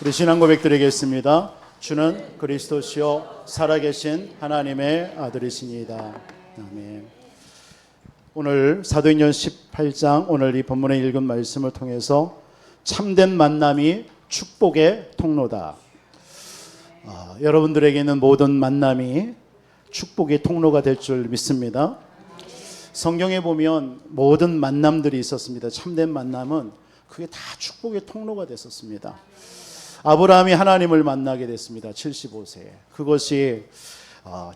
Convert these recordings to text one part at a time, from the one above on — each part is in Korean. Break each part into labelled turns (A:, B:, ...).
A: 우리 신앙 고백 드리겠습니다. 주는 그리스도시요 살아계신 하나님의 아들이시니이다. 아멘. 오늘 사도행전 18장 오늘 이 본문에 읽은 말씀을 통해서 참된 만남이 축복의 통로다. 여러분들에게는 모든 만남이 축복의 통로가 될 줄 믿습니다. 성경에 보면 모든 만남들이 있었습니다. 참된 만남은 그게 다 축복의 통로가 됐었습니다. 아브라함이 하나님을 만나게 됐습니다. 75세에. 그것이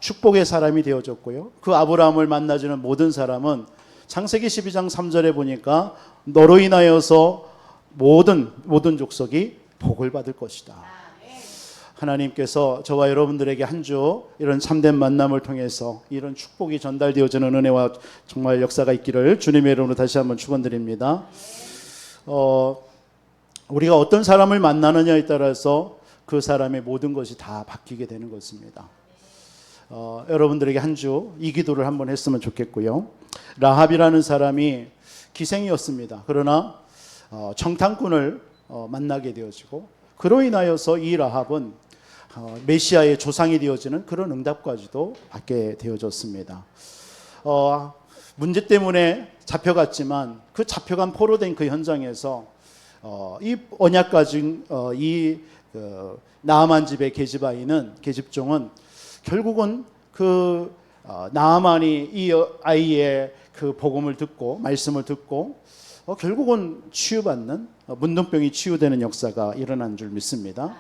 A: 축복의 사람이 되어졌고요. 그 아브라함을 만나주는 모든 사람은 창세기 12장 3절에 보니까 너로 인하여서 모든 족속이 복을 받을 것이다. 하나님께서 저와 여러분들에게 한 주 이런 참된 만남을 통해서 이런 축복이 전달되어지는 은혜와 정말 역사가 있기를 주님의 이름으로 다시 한번 축원드립니다. 우리가 어떤 사람을 만나느냐에 따라서 그 사람의 모든 것이 다 바뀌게 되는 것입니다. 여러분들에게 한 주 이 기도를 한번 했으면 좋겠고요. 라합이라는 사람이 기생이었습니다. 그러나 정탐꾼을 만나게 되어지고 그로 인하여서 이 라합은 메시아의 조상이 되어지는 그런 응답까지도 받게 되어졌습니다. 문제 때문에 잡혀갔지만 그 잡혀간 포로된 그 현장에서 이 언약 가진 이 나아만 집의 계집종은 결국은 그 나아만이 이 아이의 그 복음을 듣고 말씀을 듣고 결국은 치유받는 문둥병이 치유되는 역사가 일어난 줄 믿습니다.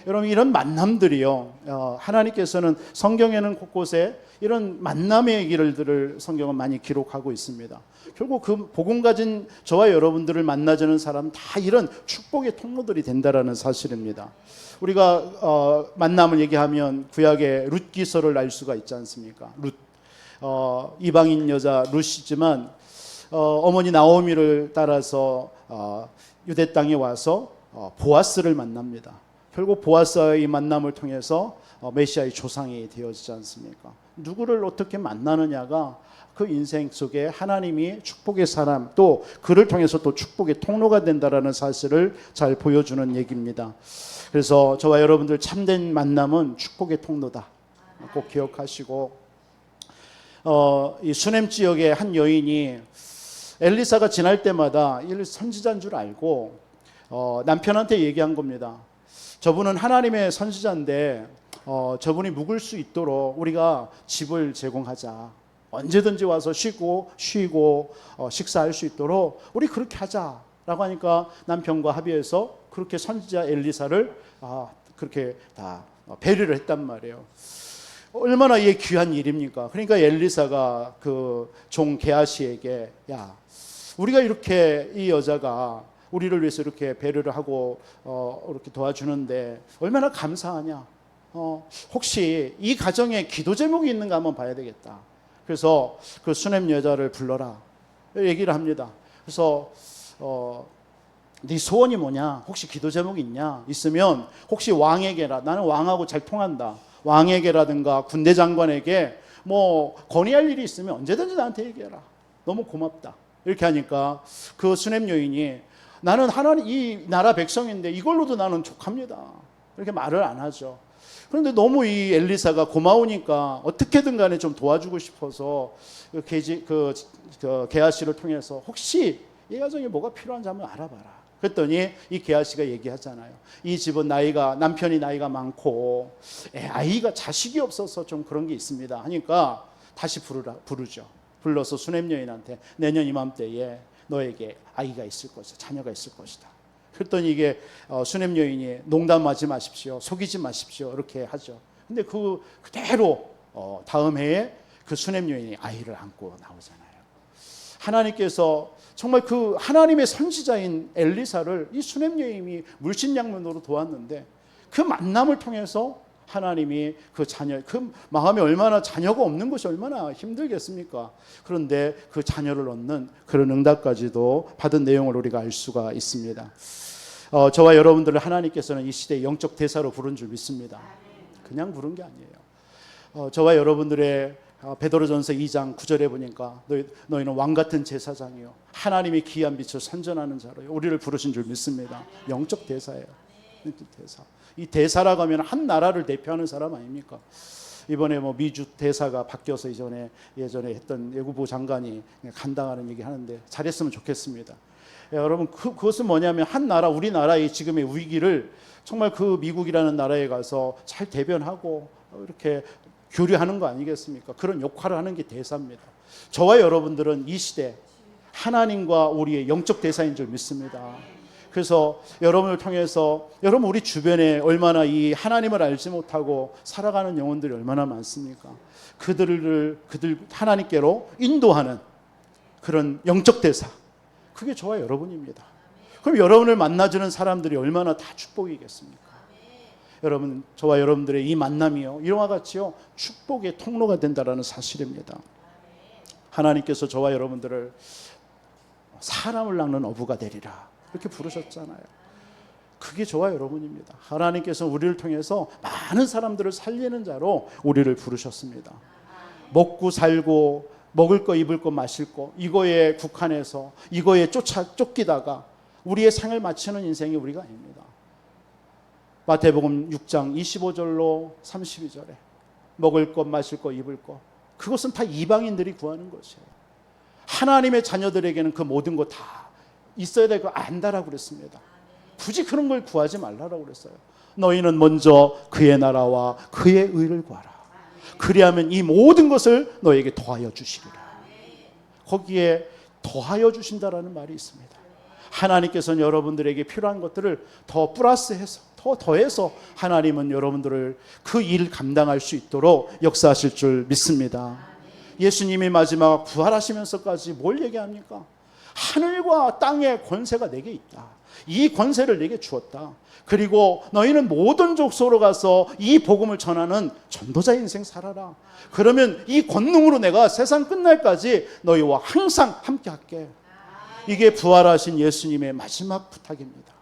A: 여러분 이런 만남들이요 하나님께서는 성경에는 곳곳에 이런 만남의 얘기들을 성경은 많이 기록하고 있습니다. 결국 그 복음 가진 저와 여러분들을 만나주는 사람 다 이런 축복의 통로들이 된다라는 사실입니다. 우리가 만남을 얘기하면 구약의 룻 기서를 알 수가 있지 않습니까? 룻 이방인 여자 룻이지만 어머니 나오미를 따라서 유대 땅에 와서 보아스를 만납니다. 결국 보아스와의 이 만남을 통해서 메시아의 조상이 되어지지 않습니까? 누구를 어떻게 만나느냐가 그 인생 속에 하나님이 축복의 사람 또 그를 통해서 또 축복의 통로가 된다라는 사실을 잘 보여주는 얘기입니다. 그래서 저와 여러분들 참된 만남은 축복의 통로다. 꼭 기억하시고 이 수넴 지역의 한 여인이 엘리사가 지날 때마다 이 선지자인 줄 알고 남편한테 얘기한 겁니다. 저분은 하나님의 선지자인데 저분이 묵을 수 있도록 우리가 집을 제공하자. 언제든지 와서 쉬고 식사할 수 있도록 우리 그렇게 하자라고 하니까 남편과 합의해서 그렇게 선지자 엘리사를 그렇게 다 배려를 했단 말이에요. 얼마나 이게 귀한 일입니까? 그러니까 엘리사가 그 종 게하시에게 야 우리가 이렇게 이 여자가 우리를 위해서 이렇게 배려를 하고 이렇게 도와주는데 얼마나 감사하냐. 혹시 이 가정에 기도 제목이 있는가 한번 봐야 되겠다. 그래서 그 수넴 여자를 불러라 얘기를 합니다. 그래서 네 소원이 뭐냐? 혹시 기도 제목이 있냐? 있으면 혹시 왕에게라. 나는 왕하고 잘 통한다. 왕에게라든가 군대 장관에게 뭐 건의할 일이 있으면 언제든지 나한테 얘기해라. 너무 고맙다. 이렇게 하니까 그 수넴 여인이 나는 하나님 이 나라 백성인데 이걸로도 나는 족합니다. 이렇게 말을 안 하죠. 그런데 너무 이 엘리사가 고마우니까 어떻게든 간에 좀 도와주고 싶어서 게하시를 통해서 혹시 이 가정에 뭐가 필요한지 한번 알아봐라. 그랬더니 이 게하시가 얘기하잖아요. 이 집은 남편이 나이가 많고 아이가 자식이 없어서 좀 그런 게 있습니다. 하니까 다시 부르죠. 불러서 수넴 여인한테 내년 이맘때에 너에게 아이가 있을 것이다. 자녀가 있을 것이다. 그랬더니 이게 수넴 여인이 농담하지 마십시오. 속이지 마십시오. 이렇게 하죠. 근데 그대로 다음 해에 그 수넴 여인이 아이를 안고 나오잖아요. 하나님께서 정말 그 하나님의 선지자인 엘리사를 이 수넴 여인이 물신양면으로 도왔는데 그 만남을 통해서 하나님이 그 자녀, 그 마음에 얼마나 자녀가 없는 것이 얼마나 힘들겠습니까? 그런데 그 자녀를 얻는 그런 응답까지도 받은 내용을 우리가 알 수가 있습니다. 저와 여러분들을 하나님께서는 이 시대의 영적 대사로 부른 줄 믿습니다. 그냥 부른 게 아니에요. 저와 여러분들의 베드로전서 2장 9절에 보니까 너희는 왕같은 제사장이요 하나님의 귀한 빛을 선전하는 자로요 우리를 부르신 줄 믿습니다. 영적 대사예요. 대사. 이 대사라고 하면 한 나라를 대표하는 사람 아닙니까? 이번에 뭐 미주 대사가 바뀌어서 예전에 했던 외국부 장관이 간당하는 얘기 하는데 잘했으면 좋겠습니다. 여러분 그것은 뭐냐면 한 나라, 우리나라의 지금의 위기를 정말 그 미국이라는 나라에 가서 잘 대변하고 이렇게 교류하는 거 아니겠습니까? 그런 역할을 하는 게 대사입니다. 저와 여러분들은 이 시대 하나님과 우리의 영적 대사인 줄 믿습니다. 그래서 여러분을 통해서 여러분 우리 주변에 얼마나 이 하나님을 알지 못하고 살아가는 영혼들이 얼마나 많습니까? 그들 하나님께로 인도하는 그런 영적 대사, 그게 저와 여러분입니다. 그럼 여러분을 만나주는 사람들이 얼마나 다 축복이겠습니까? 여러분, 저와 여러분들의 이 만남이요, 이와 같이요 축복의 통로가 된다라는 사실입니다. 하나님께서 저와 여러분들을 사람을 낚는 어부가 되리라 이렇게 부르셨잖아요. 그게 저와 여러분입니다. 하나님께서 우리를 통해서 많은 사람들을 살리는 자로 우리를 부르셨습니다. 먹고 살고 먹을 거 입을 거 마실 거 이거에 국한해서 이거에 쫓기다가 우리의 생을 마치는 인생이 우리가 아닙니다. 마태복음 6장 25절로 32절에 먹을 것 마실 거 입을 거, 그것은 다 이방인들이 구하는 것이에요. 하나님의 자녀들에게는 그 모든 거 다 있어야 될 거 안다라고 그랬습니다. 굳이 그런 걸 구하지 말라고 그랬어요. 너희는 먼저 그의 나라와 그의 의를 구하라. 그리하면 이 모든 것을 너에게 더하여 주시리라. 거기에 더하여 주신다라는 말이 있습니다. 하나님께서는 여러분들에게 필요한 것들을 더 플러스해서 더 더해서 하나님은 여러분들을 그 일을 감당할 수 있도록 역사하실 줄 믿습니다. 예수님이 마지막 부활하시면서까지 뭘 얘기합니까? 하늘과 땅의 권세가 내게 있다. 이 권세를 내게 주었다. 그리고 너희는 모든 족속으로 가서 이 복음을 전하는 전도자의 인생 살아라. 그러면 이 권능으로 내가 세상 끝날까지 너희와 항상 함께 할게. 이게 부활하신 예수님의 마지막 부탁입니다.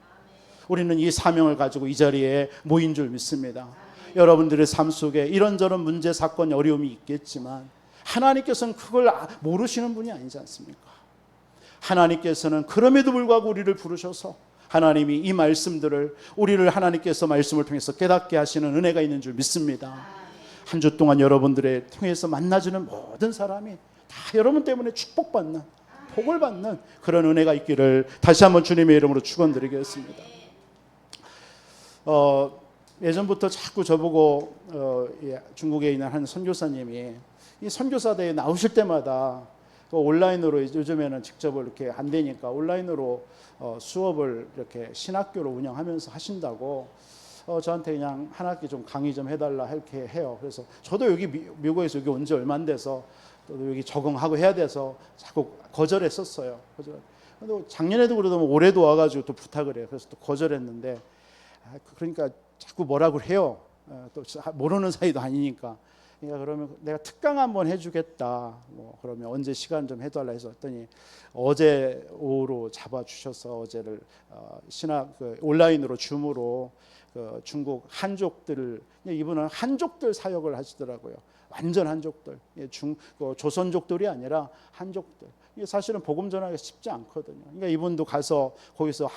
A: 우리는 이 사명을 가지고 이 자리에 모인 줄 믿습니다. 여러분들의 삶 속에 이런저런 문제, 사건, 어려움이 있겠지만 하나님께서는 그걸 모르시는 분이 아니지 않습니까? 하나님께서는 그럼에도 불구하고 우리를 부르셔서 하나님이 이 말씀들을 우리를 하나님께서 말씀을 통해서 깨닫게 하시는 은혜가 있는 줄 믿습니다. 한 주 동안 여러분들의 통해서 만나주는 모든 사람이 다 여러분 때문에 축복받는, 복을 받는 그런 은혜가 있기를 다시 한번 주님의 이름으로 축원드리겠습니다. 예전부터 자꾸 저보고 중국에 있는 한 선교사님이 이 선교사대에 나오실 때마다 온라인으로 요즘에는 직접 이렇게 안 되니까 온라인으로 수업을 이렇게 신학교로 운영하면서 하신다고 저한테 그냥 한 학기 좀 강의 좀 해달라 이렇게 해요. 그래서 저도 여기 미국에서 여기 온 지 얼마 안 돼서 또 여기 적응하고 해야 돼서 자꾸 거절했었어요. 근데 작년에도 그러더니 올해도 와가지고 또 부탁을 해요. 그래서 또 거절했는데 그러니까 자꾸 뭐라고 해요. 또 모르는 사이도 아니니까. 그러니까 그러면 내가 특강 한번 해주겠다. 뭐 그러면 언제 시간 좀 해달라 해서 했더니 어제 오후로 잡아주셔서 어제를 신학 온라인으로 줌으로 중국 한족들, 이분은 한족들 사역을 하시더라고요. 완전 한족들, 조선족들이 아니라 한족들. 이게 사실은 복음 전하기가 쉽지 않거든요. 그러니까 이분도 가서 거기서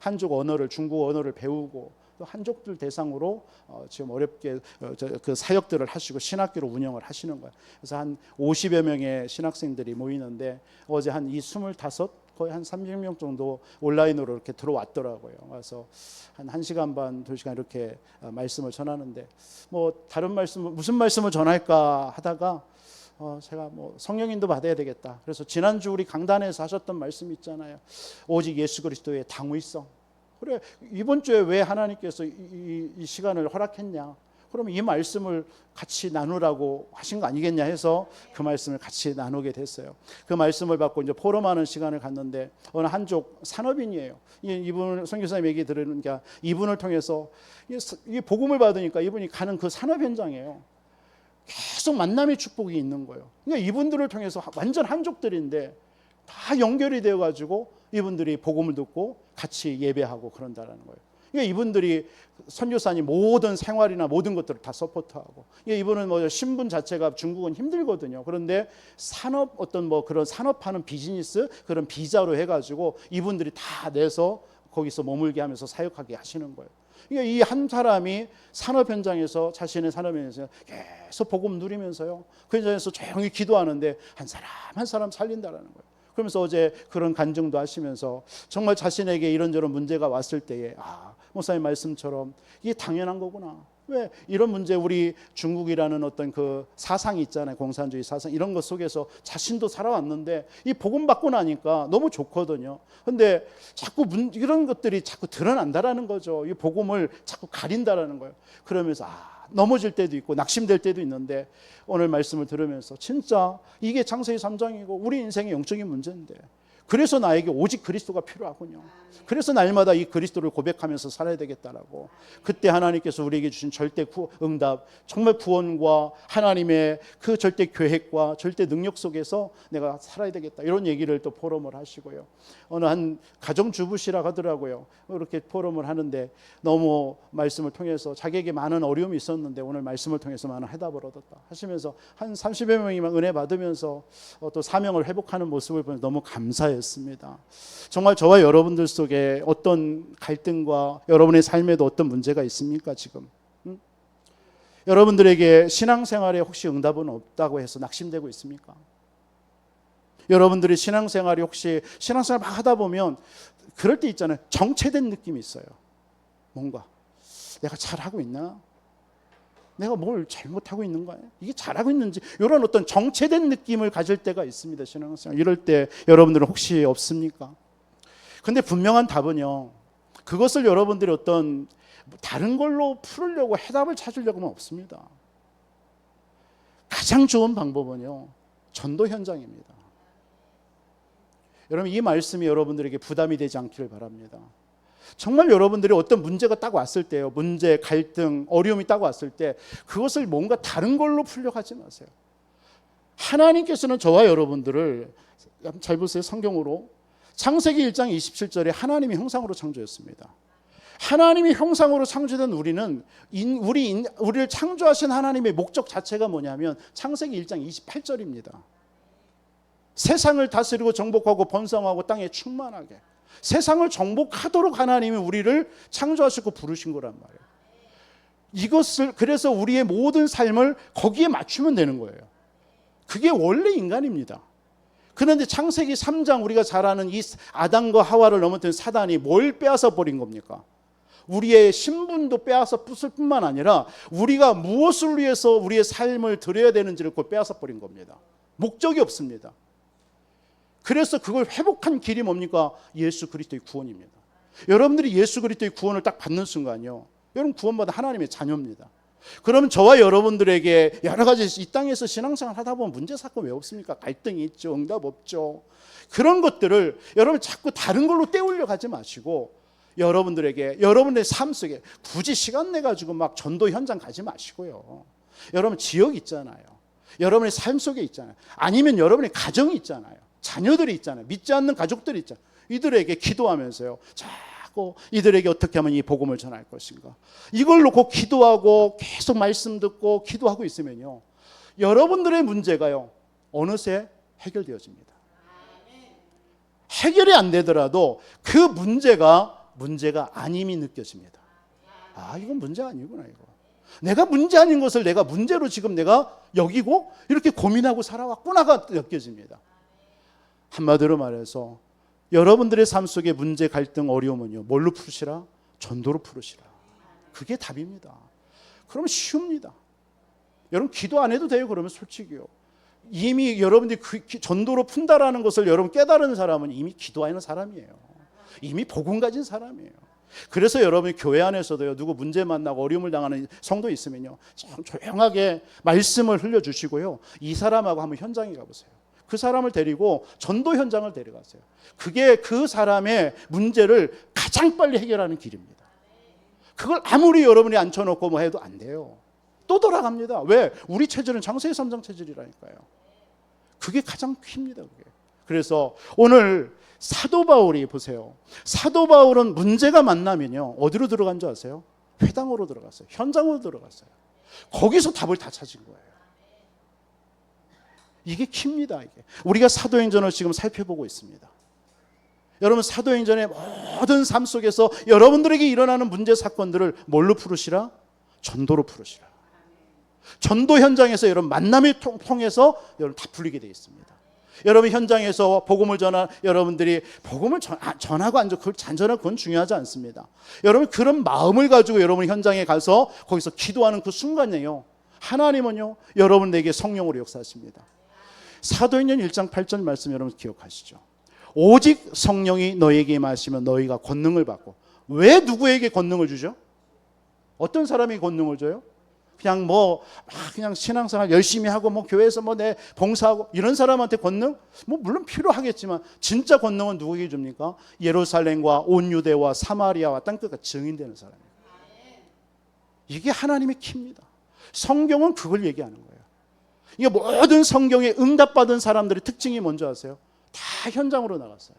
A: 한족 언어를, 중국 언어를 배우고 또 한족들 대상으로 지금 어렵게 그 사역들을 하시고 신학교로 운영을 하시는 거예요. 그래서 한 50여 명의 신학생들이 모이는데 어제 한 25, 거의 한 300명 정도 온라인으로 이렇게 들어왔더라고요. 그래서 한 1시간 반, 2시간 이렇게 말씀을 전하는데 뭐 다른 말씀, 무슨 말씀을 전할까 하다가 제가 뭐 성령인도 받아야 되겠다. 그래서 지난주 우리 강단에서 하셨던 말씀 있잖아요. 오직 예수 그리스도의 당위성. 그래, 이번 주에 왜 하나님께서 이 시간을 허락했냐? 그러면 이 말씀을 같이 나누라고 하신 거 아니겠냐 해서 그 말씀을 같이 나누게 됐어요. 그 말씀을 받고 이제 포럼하는 시간을 갖는데 어느 한족 산업인이에요. 이분 선교사님 얘기 들으니까 이분을 통해서 이 복음을 받으니까 이분이 가는 그 산업 현장이에요. 계속 만남의 축복이 있는 거예요. 그러니까 이분들을 통해서 완전 한족들인데 다 연결이 되어가지고 이분들이 복음을 듣고 같이 예배하고 그런다라는 거예요. 그러니까 이분들이 선교사님 모든 생활이나 모든 것들을 다 서포트하고, 이분은 뭐 신분 자체가 중국은 힘들거든요. 그런데 산업 어떤 뭐 그런 산업하는 비즈니스 그런 비자로 해가지고 이분들이 다 내서 거기서 머물게 하면서 사역하게 하시는 거예요. 그러니까 이 한 사람이 산업 현장에서 자신의 산업 현장에서 계속 복음 누리면서요. 그 현장에서 조용히 기도하는데 한 사람 한 사람 살린다라는 거예요. 그러면서 어제 그런 간증도 하시면서 정말 자신에게 이런저런 문제가 왔을 때에 목사님 말씀처럼 이게 당연한 거구나. 왜 이런 문제, 우리 중국이라는 어떤 그 사상이 있잖아요. 공산주의 사상, 이런 것 속에서 자신도 살아왔는데 이 복음 받고 나니까 너무 좋거든요. 근데 자꾸 이런 것들이 자꾸 드러난다라는 거죠. 이 복음을 자꾸 가린다라는 거예요. 그러면서 넘어질 때도 있고 낙심될 때도 있는데, 오늘 말씀을 들으면서 진짜 이게 창세기 3장이고 우리 인생의 영적인 문제인데, 그래서 나에게 오직 그리스도가 필요하군요. 그래서 날마다 이 그리스도를 고백하면서 살아야 되겠다라고. 그때 하나님께서 우리에게 주신 절대 응답, 정말 구원과 하나님의 그 절대 계획과 절대 능력 속에서 내가 살아야 되겠다, 이런 얘기를 또 포럼을 하시고요. 어느 한 가정주부시라 하더라고요. 이렇게 포럼을 하는데 너무 말씀을 통해서 자기에게 많은 어려움이 있었는데 오늘 말씀을 통해서 많은 해답을 얻었다 하시면서 한 30여 명이만 은혜 받으면서 또 사명을 회복하는 모습을 보면서 너무 감사했습니다. 정말 저와 여러분들 속에 어떤 갈등과 여러분의 삶에도 어떤 문제가 있습니까 지금? 여러분들에게 신앙생활에 혹시 응답은 없다고 해서 낙심되고 있습니까? 여러분들이 신앙생활이 혹시 신앙생활 막 하다 보면 그럴 때 있잖아요. 정체된 느낌이 있어요. 뭔가 내가 잘하고 있나? 내가 뭘 잘못하고 있는 거야? 이게 잘하고 있는지, 이런 어떤 정체된 느낌을 가질 때가 있습니다. 신앙생활. 이럴 때 여러분들은 혹시 없습니까? 근데 분명한 답은요, 그것을 여러분들이 어떤 다른 걸로 풀으려고 해답을 찾으려고는 없습니다. 가장 좋은 방법은요, 전도 현장입니다. 여러분, 이 말씀이 여러분들에게 부담이 되지 않기를 바랍니다. 정말 여러분들이 어떤 문제가 딱 왔을 때요, 문제, 갈등, 어려움이 딱 왔을 때 그것을 뭔가 다른 걸로 풀려고 하지 마세요. 하나님께서는 저와 여러분들을, 잘 보세요, 성경으로 창세기 1장 27절에 하나님이 형상으로 창조했습니다. 하나님이 형상으로 창조된 우리는 우리를 창조하신 하나님의 목적 자체가 뭐냐면 창세기 1장 28절입니다. 세상을 다스리고 정복하고 번성하고 땅에 충만하게, 세상을 정복하도록 하나님이 우리를 창조하시고 부르신 거란 말이에요. 이것을, 그래서 우리의 모든 삶을 거기에 맞추면 되는 거예요. 그게 원래 인간입니다. 그런데 창세기 3장 우리가 잘 아는 이 아담과 하와를 넘어뜨린 사단이 뭘 빼앗아 버린 겁니까? 우리의 신분도 빼앗아 부술 뿐만 아니라 우리가 무엇을 위해서 우리의 삶을 드려야 되는지를 그걸 빼앗아 버린 겁니다. 목적이 없습니다. 그래서 그걸 회복한 길이 뭡니까? 예수 그리스도의 구원입니다. 여러분들이 예수 그리스도의 구원을 딱 받는 순간요, 여러분 구원받은 하나님의 자녀입니다. 그러면 저와 여러분들에게 여러 가지 이 땅에서 신앙생활 하다 보면 문제 사건 왜 없습니까? 갈등이 있죠, 응답 없죠. 그런 것들을 여러분 자꾸 다른 걸로 때우려 가지 마시고, 여러분들에게 여러분의 삶 속에 굳이 시간 내 가지고 막 전도 현장 가지 마시고요. 여러분 지역 있잖아요. 여러분의 삶 속에 있잖아요. 아니면 여러분의 가정이 있잖아요. 자녀들이 있잖아요. 믿지 않는 가족들이 있잖아요. 이들에게 기도하면서요, 자꾸 이들에게 어떻게 하면 이 복음을 전할 것인가, 이걸 놓고 기도하고 계속 말씀 듣고 기도하고 있으면요, 여러분들의 문제가요 어느새 해결되어집니다. 해결이 안 되더라도 그 문제가 아님이 느껴집니다. 이건 문제 아니구나. 이거 내가 문제 아닌 것을 내가 문제로 지금 내가 여기고 이렇게 고민하고 살아왔구나가 느껴집니다. 한마디로 말해서 여러분들의 삶 속의 문제, 갈등, 어려움은요, 뭘로 풀으시라? 전도로 풀으시라. 그게 답입니다. 그러면 쉬웁니다. 여러분 기도 안 해도 돼요. 그러면 솔직히요, 이미 여러분들이 전도로 푼다라는 것을 여러분 깨달은 사람은 이미 기도하는 사람이에요. 이미 복음 가진 사람이에요. 그래서 여러분이 교회 안에서도요, 누구 문제 만나고 어려움을 당하는 성도 있으면요, 좀 조용하게 말씀을 흘려주시고요, 이 사람하고 한번 현장에 가보세요. 그 사람을 데리고 전도 현장을 데려가세요. 그게 그 사람의 문제를 가장 빨리 해결하는 길입니다. 그걸 아무리 여러분이 앉혀놓고 뭐 해도 안 돼요. 또 돌아갑니다. 왜? 우리 체질은 창세기 3장 체질이라니까요. 그게 가장 큽니다. 그게. 그래서 오늘 사도 바울이 보세요. 사도 바울은 문제가 만나면요, 어디로 들어간 줄 아세요? 회당으로 들어갔어요. 현장으로 들어갔어요. 거기서 답을 다 찾은 거예요. 이게 킵니다. 이게 우리가 사도행전을 지금 살펴보고 있습니다. 여러분 사도행전의 모든 삶 속에서 여러분들에게 일어나는 문제 사건들을 뭘로 풀으시라? 전도로 풀으시라. 전도 현장에서 여러분 만남을 통해서 여러분 다 풀리게 되어 있습니다. 여러분 현장에서 복음을 전한 여러분들이 복음을 전하고 안 그걸 잔전하고 그건 중요하지 않습니다. 여러분 그런 마음을 가지고 여러분 현장에 가서 거기서 기도하는 그 순간이에요. 하나님은요 여러분에게 성령으로 역사하십니다. 사도행전 1장 8절 말씀 여러분 기억하시죠? 오직 성령이 너에게 임하시면 너희가 권능을 받고. 왜 누구에게 권능을 주죠? 어떤 사람이 권능을 줘요? 그냥 그냥 신앙생활 열심히 하고 교회에서 내 봉사하고 이런 사람한테 권능? 물론 필요하겠지만 진짜 권능은 누구에게 줍니까? 예루살렘과 온 유대와 사마리아와 땅끝까지 증인되는 사람이에요. 이게 하나님의 키입니다. 성경은 그걸 얘기하는 거예요. 이게 모든 성경에 응답받은 사람들의 특징이 뭔지 아세요? 다 현장으로 나갔어요.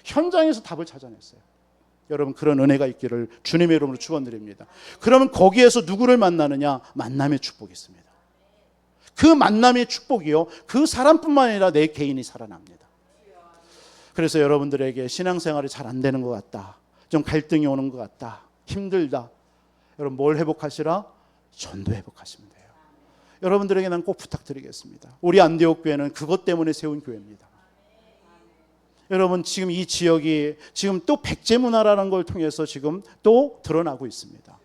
A: 현장에서 답을 찾아냈어요. 여러분 그런 은혜가 있기를 주님의 이름으로 축원드립니다. 그러면 거기에서 누구를 만나느냐? 만남의 축복이 있습니다. 그 만남의 축복이요 그 사람뿐만 아니라 내 개인이 살아납니다. 그래서 여러분들에게 신앙생활이 잘 안 되는 것 같다, 좀 갈등이 오는 것 같다, 힘들다, 여러분 뭘 회복하시라? 전도 회복하시면 돼요. 여러분들에게 난 꼭 부탁드리겠습니다. 우리 안디옥 교회는 그것 때문에 세운 교회입니다. 여러분 지금 이 지역이 지금 또 백제문화라는 걸 통해서 지금 또 드러나고 있습니다.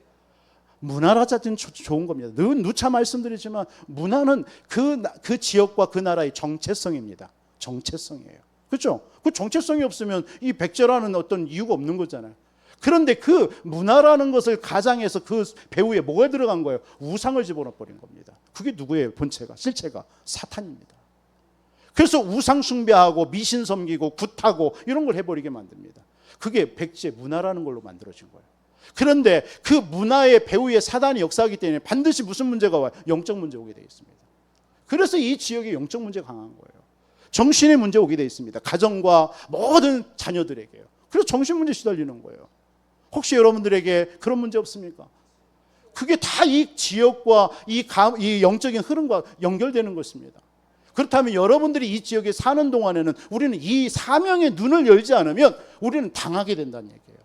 A: 문화라 자체는 좋은 겁니다. 누차 말씀드리지만 문화는 그 지역과 그 나라의 정체성입니다. 정체성이에요. 그렇죠? 그 정체성이 없으면 이 백제라는 어떤 이유가 없는 거잖아요. 그런데 그 문화라는 것을 가장해서 그 배후에 뭐가 들어간 거예요? 우상을 집어넣어 버린 겁니다. 그게 누구예요? 본체가, 실체가 사탄입니다. 그래서 우상 숭배하고 미신 섬기고 굿하고 이런 걸 해버리게 만듭니다. 그게 백제 문화라는 걸로 만들어진 거예요. 그런데 그 문화의 배후에 사단이 역사하기 때문에 반드시 무슨 문제가 와요? 영적 문제 오게 되어 있습니다. 그래서 이 지역에 영적 문제가 강한 거예요. 정신의 문제 오게 되어 있습니다. 가정과 모든 자녀들에게요. 그래서 정신 문제 시달리는 거예요. 혹시 여러분들에게 그런 문제 없습니까? 그게 다 이 지역과 이 영적인 흐름과 연결되는 것입니다. 그렇다면 여러분들이 이 지역에 사는 동안에는 우리는 이 사명의 눈을 열지 않으면 우리는 당하게 된다는 얘기예요.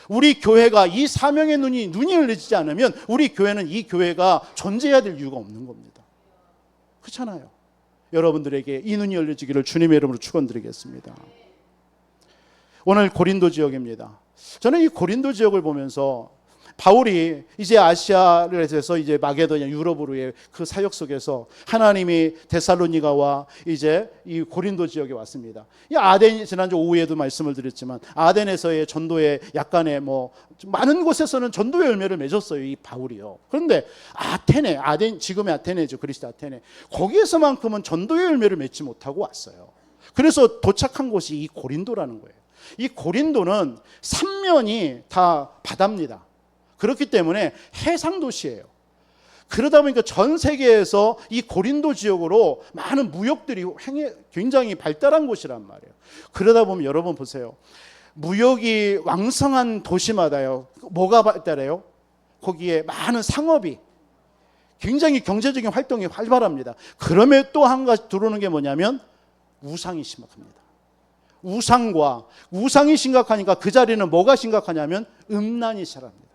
A: 우리 교회가 이 사명의 눈이 열리지 않으면 우리 교회는 이 교회가 존재해야 될 이유가 없는 겁니다. 그렇잖아요. 여러분들에게 이 눈이 열려지기를 주님의 이름으로 축원드리겠습니다. 오늘 고린도 지역입니다. 저는 이 고린도 지역을 보면서 바울이 이제 아시아를 해서 이제 마게도냐 유럽으로의 그 사역 속에서 하나님이 데살로니가와 이제 이 고린도 지역에 왔습니다. 이 아덴 지난주 오후에도 말씀을 드렸지만 아덴에서의 전도의 약간의 많은 곳에서는 전도의 열매를 맺었어요. 이 바울이요. 그런데 아덴 지금의 아테네죠. 그리스 아테네. 거기에서만큼은 전도의 열매를 맺지 못하고 왔어요. 그래서 도착한 곳이 이 고린도라는 거예요. 이 고린도는 삼면이 다 바다입니다. 그렇기 때문에 해상 도시예요. 그러다 보니까 전 세계에서 이 고린도 지역으로 많은 무역들이 굉장히 발달한 곳이란 말이에요. 그러다 보면 여러분 보세요. 무역이 왕성한 도시마다요. 뭐가 발달해요? 거기에 많은 상업이 굉장히 경제적인 활동이 활발합니다. 그럼에 또 한 가지 들어오는 게 뭐냐면 우상이 심각합니다. 우상이 심각하니까 그 자리는 뭐가 심각하냐면 음란이 시작합니다.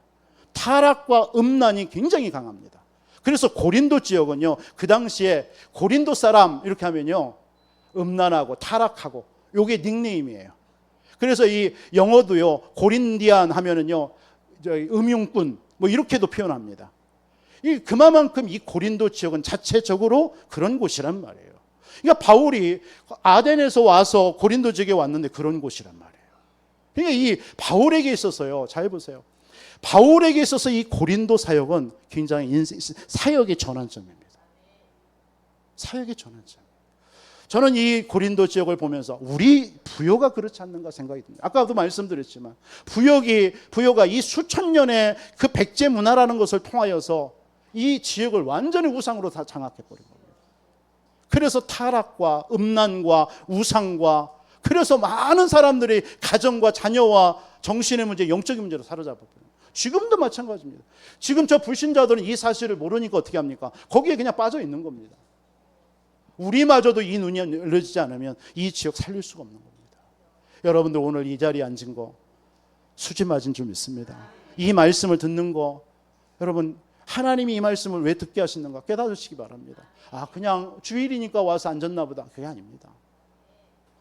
A: 타락과 음란이 굉장히 강합니다. 그래서 고린도 지역은요, 그 당시에 고린도 사람 이렇게 하면요, 음란하고 타락하고 요게 닉네임이에요. 그래서 이 영어도요, 고린디안 하면은요, 음흉꾼 이렇게도 표현합니다. 그만큼 이 고린도 지역은 자체적으로 그런 곳이란 말이에요. 그러니까 바울이 아덴에서 와서 고린도 지역에 왔는데 그런 곳이란 말이에요. 그러니까 이 바울에게 있어서요, 잘 보세요. 바울에게 있어서 이 고린도 사역은 굉장히 사역의 전환점입니다. 사역의 전환점. 저는 이 고린도 지역을 보면서 우리 부요가 그렇지 않는가 생각이 듭니다. 아까도 말씀드렸지만 부요가 이 수천 년의 그 백제 문화라는 것을 통하여서 이 지역을 완전히 우상으로 다 장악해버린 겁니다. 그래서 타락과 음란과 우상과 그래서 많은 사람들이 가정과 자녀와 정신의 문제, 영적인 문제로 사로잡아버려요. 지금도 마찬가지입니다. 지금 저 불신자들은 이 사실을 모르니까 어떻게 합니까? 거기에 그냥 빠져 있는 겁니다. 우리마저도 이 눈이 열려지지 않으면 이 지역 살릴 수가 없는 겁니다. 여러분들 오늘 이 자리에 앉은 거 수지 맞은 줄 믿습니다. 이 말씀을 듣는 거 여러분 하나님이 이 말씀을 왜 듣게 하시는가 깨달으시기 바랍니다. 그냥 주일이니까 와서 앉았나 보다. 그게 아닙니다.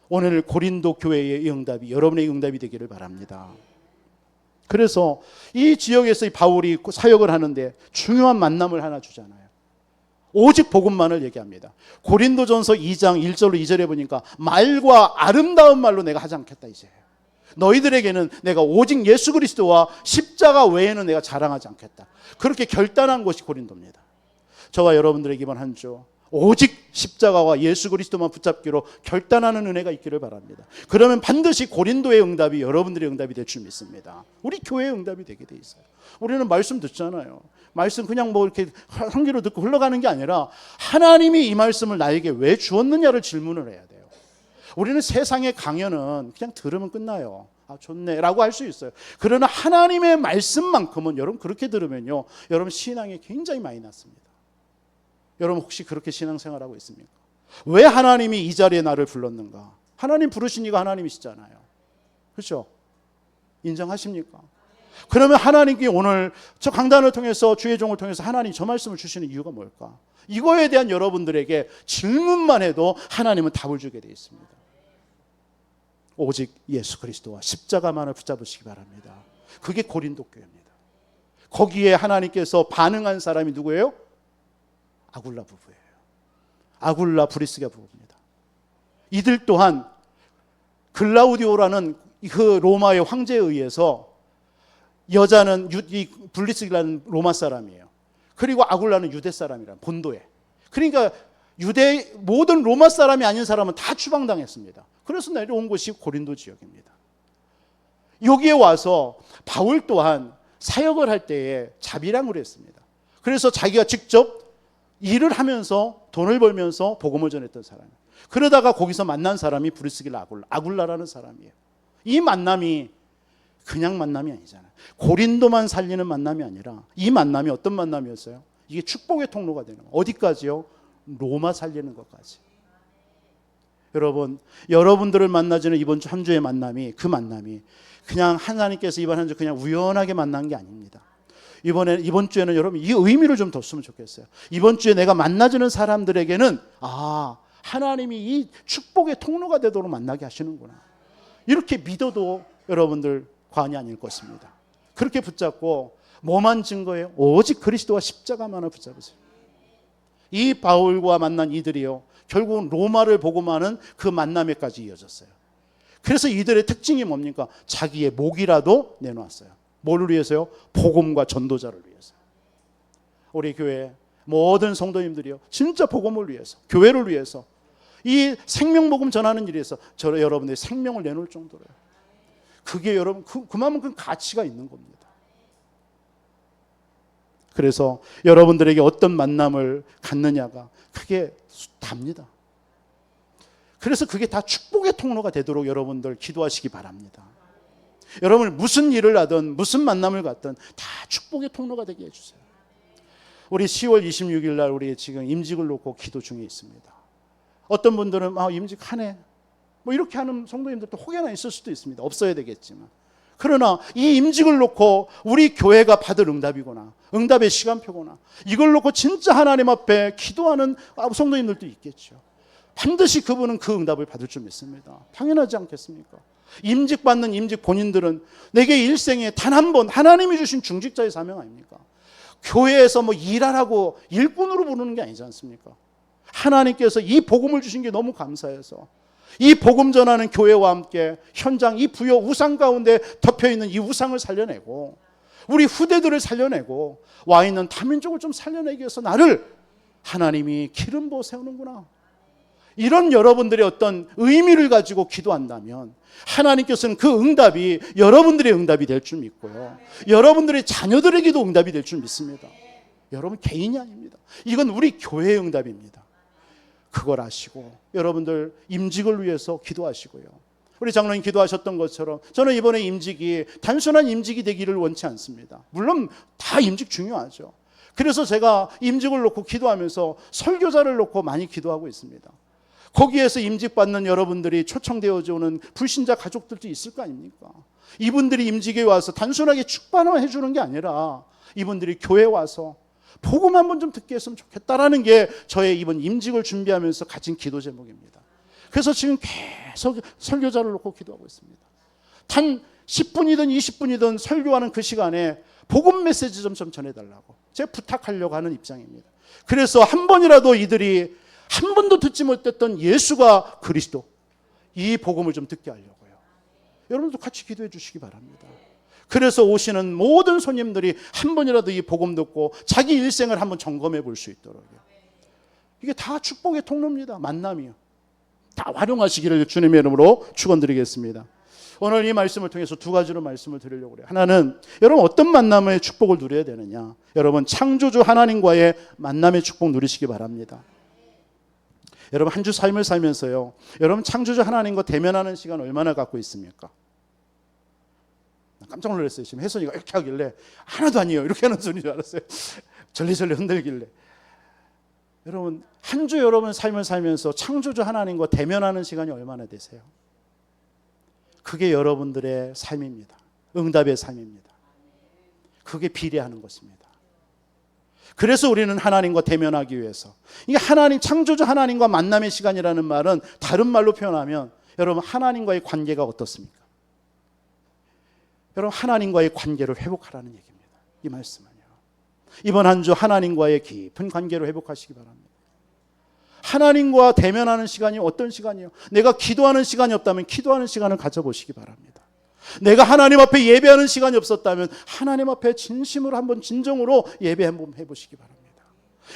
A: 오늘 고린도 교회의 응답이 여러분의 응답이 되기를 바랍니다. 그래서 이 지역에서 이 바울이 사역을 하는데 중요한 만남을 하나 주잖아요. 오직 복음만을 얘기합니다. 고린도전서 2장 1절로 2절에 보니까 말과 아름다운 말로 내가 하지 않겠다 이제. 너희들에게는 내가 오직 예수 그리스도와 십자가 외에는 내가 자랑하지 않겠다. 그렇게 결단한 것이 고린도입니다. 저와 여러분들에게 이번 한 주 오직 십자가와 예수 그리스도만 붙잡기로 결단하는 은혜가 있기를 바랍니다. 그러면 반드시 고린도의 응답이 여러분들의 응답이 될 줄 믿습니다. 우리 교회의 응답이 되게 돼 있어요. 우리는 말씀 듣잖아요. 말씀 그냥 뭐 이렇게 한 귀로 듣고 흘러가는 게 아니라 하나님이 이 말씀을 나에게 왜 주었느냐를 질문을 해야 돼요. 우리는 세상의 강연은 그냥 들으면 끝나요. 좋네 라고 할 수 있어요. 그러나 하나님의 말씀만큼은 여러분 그렇게 들으면요 여러분 신앙에 굉장히 많이 났습니다. 여러분 혹시 그렇게 신앙생활하고 있습니까? 왜 하나님이 이 자리에 나를 불렀는가? 하나님 부르시니까 하나님이시잖아요. 그렇죠? 인정하십니까? 그러면 하나님께 오늘 저 강단을 통해서 주의 종을 통해서 하나님 저 말씀을 주시는 이유가 뭘까? 이거에 대한 여러분들에게 질문만 해도 하나님은 답을 주게 되어 있습니다. 오직 예수 그리스도와 십자가만을 붙잡으시기 바랍니다. 그게 고린도 교회입니다. 거기에 하나님께서 반응한 사람이 누구예요? 아굴라 부부예요. 아굴라 브리스가 부부입니다. 이들 또한 글라우디오라는 그 로마의 황제에 의해서 여자는 이 블리스라는 로마 사람이에요. 그리고 아굴라는 유대 사람이란 본도에. 그러니까 유대 모든 로마 사람이 아닌 사람은 다 추방당했습니다. 그래서 내려온 곳이 고린도 지역입니다. 여기에 와서 바울 또한 사역을 할 때에 자비랑을 했습니다. 그래서 자기가 직접 일을 하면서 돈을 벌면서 복음을 전했던 사람이에요. 그러다가 거기서 만난 사람이 브리스길라 아굴라라는 사람이에요. 이 만남이 그냥 만남이 아니잖아요. 고린도만 살리는 만남이 아니라 이 만남이 어떤 만남이었어요? 이게 축복의 통로가 되는 거예요. 어디까지요? 로마 살리는 것까지. 여러분, 여러분들을 만나주는 이번 주 한 주의 만남이 그 만남이 그냥 하나님께서 이번 한 주 그냥 우연하게 만난 게 아닙니다. 이번 주에는 여러분 이 의미를 좀 뒀으면 좋겠어요. 이번 주에 내가 만나주는 사람들에게는 하나님이 이 축복의 통로가 되도록 만나게 하시는구나. 이렇게 믿어도 여러분들 과언이 아닐 것입니다. 그렇게 붙잡고 뭐만 증거예요? 오직 그리스도와 십자가만을 붙잡으세요. 이 바울과 만난 이들이요 결국은 로마를 복음하는 그 만남에까지 이어졌어요. 그래서 이들의 특징이 뭡니까? 자기의 목이라도 내놓았어요. 뭐를 위해서요? 복음과 전도자를 위해서. 우리 교회 모든 성도님들이요 진짜 복음을 위해서, 교회를 위해서, 이 생명복음 전하는 일에서 여러분들의 생명을 내놓을 정도로요. 그게 여러분 그만큼 가치가 있는 겁니다. 그래서 여러분들에게 어떤 만남을 갖느냐가 그게 답니다. 그래서 그게 다 축복의 통로가 되도록 여러분들 기도하시기 바랍니다. 여러분 무슨 일을 하든 무슨 만남을 갖든 다 축복의 통로가 되게 해주세요. 우리 10월 26일 날 우리 지금 임직을 놓고 기도 중에 있습니다. 어떤 분들은 임직하네 뭐 이렇게 하는 성도님들도 혹여나 있을 수도 있습니다. 없어야 되겠지만 그러나 이 임직을 놓고 우리 교회가 받을 응답이거나 응답의 시간표거나 이걸 놓고 진짜 하나님 앞에 기도하는 성도님들도 있겠죠. 반드시 그분은 그 응답을 받을 줄 믿습니다. 당연하지 않겠습니까? 임직받는 임직 본인들은 내게 일생에 단 한 번 하나님이 주신 중직자의 사명 아닙니까? 교회에서 뭐 일하라고 일꾼으로 부르는 게 아니지 않습니까? 하나님께서 이 복음을 주신 게 너무 감사해서 이 복음 전하는 교회와 함께 현장 이 부여 우상 가운데 덮여있는 이 우상을 살려내고 우리 후대들을 살려내고 와 있는 다민족을 좀 살려내기 위해서 나를 하나님이 기름 부어 세우는구나. 이런 여러분들의 어떤 의미를 가지고 기도한다면 하나님께서는 그 응답이 여러분들의 응답이 될 줄 믿고요. 여러분들의 자녀들에게도 응답이 될 줄 믿습니다. 여러분 개인이 아닙니다. 이건 우리 교회의 응답입니다. 그걸 아시고 여러분들 임직을 위해서 기도하시고요. 우리 장로님 기도하셨던 것처럼 저는 이번에 임직이 단순한 임직이 되기를 원치 않습니다. 물론 다 임직 중요하죠. 그래서 제가 임직을 놓고 기도하면서 설교자를 놓고 많이 기도하고 있습니다. 거기에서 임직받는 여러분들이 초청되어져 오는 불신자 가족들도 있을 거 아닙니까? 이분들이 임직에 와서 단순하게 축반만 해주는 게 아니라 이분들이 교회에 와서 복음 한번 좀 듣게 했으면 좋겠다라는 게 저의 이번 임직을 준비하면서 가진 기도 제목입니다. 그래서 지금 계속 설교자를 놓고 기도하고 있습니다. 단 10분이든 20분이든 설교하는 그 시간에 복음 메시지 좀 전해달라고 제가 부탁하려고 하는 입장입니다. 그래서 한 번이라도 이들이 한 번도 듣지 못했던 예수가 그리스도, 이 복음을 좀 듣게 하려고요. 여러분도 같이 기도해 주시기 바랍니다. 그래서 오시는 모든 손님들이 한 번이라도 이 복음 듣고 자기 일생을 한번 점검해 볼 수 있도록요. 이게 다 축복의 통로입니다. 만남이요. 다 활용하시기를 주님의 이름으로 축원드리겠습니다. 오늘 이 말씀을 통해서 두 가지로 말씀을 드리려고 해요. 하나는 여러분 어떤 만남의 축복을 누려야 되느냐. 여러분 창조주 하나님과의 만남의 축복 누리시기 바랍니다. 여러분 한 주 삶을 살면서요. 여러분 창조주 하나님과 대면하는 시간 얼마나 갖고 있습니까? 깜짝 놀랐어요. 지금 혜선이가 이렇게 하길래 하나도 아니에요. 이렇게 하는 소리인 줄 알았어요. 절레절레 흔들길래. 여러분 한 주 여러분 삶을 살면서 창조주 하나님과 대면하는 시간이 얼마나 되세요? 그게 여러분들의 삶입니다. 응답의 삶입니다. 그게 비례하는 것입니다. 그래서 우리는 하나님과 대면하기 위해서, 이게 하나님 창조주 하나님과 만남의 시간이라는 말은 다른 말로 표현하면 여러분 하나님과의 관계가 어떻습니까? 여러분 하나님과의 관계를 회복하라는 얘기입니다. 이 말씀은요. 이번 한 주 하나님과의 깊은 관계를 회복하시기 바랍니다. 하나님과 대면하는 시간이 어떤 시간이에요? 내가 기도하는 시간이 없다면 기도하는 시간을 가져보시기 바랍니다. 내가 하나님 앞에 예배하는 시간이 없었다면 하나님 앞에 진심으로 한번 진정으로 예배 한번 해보시기 바랍니다.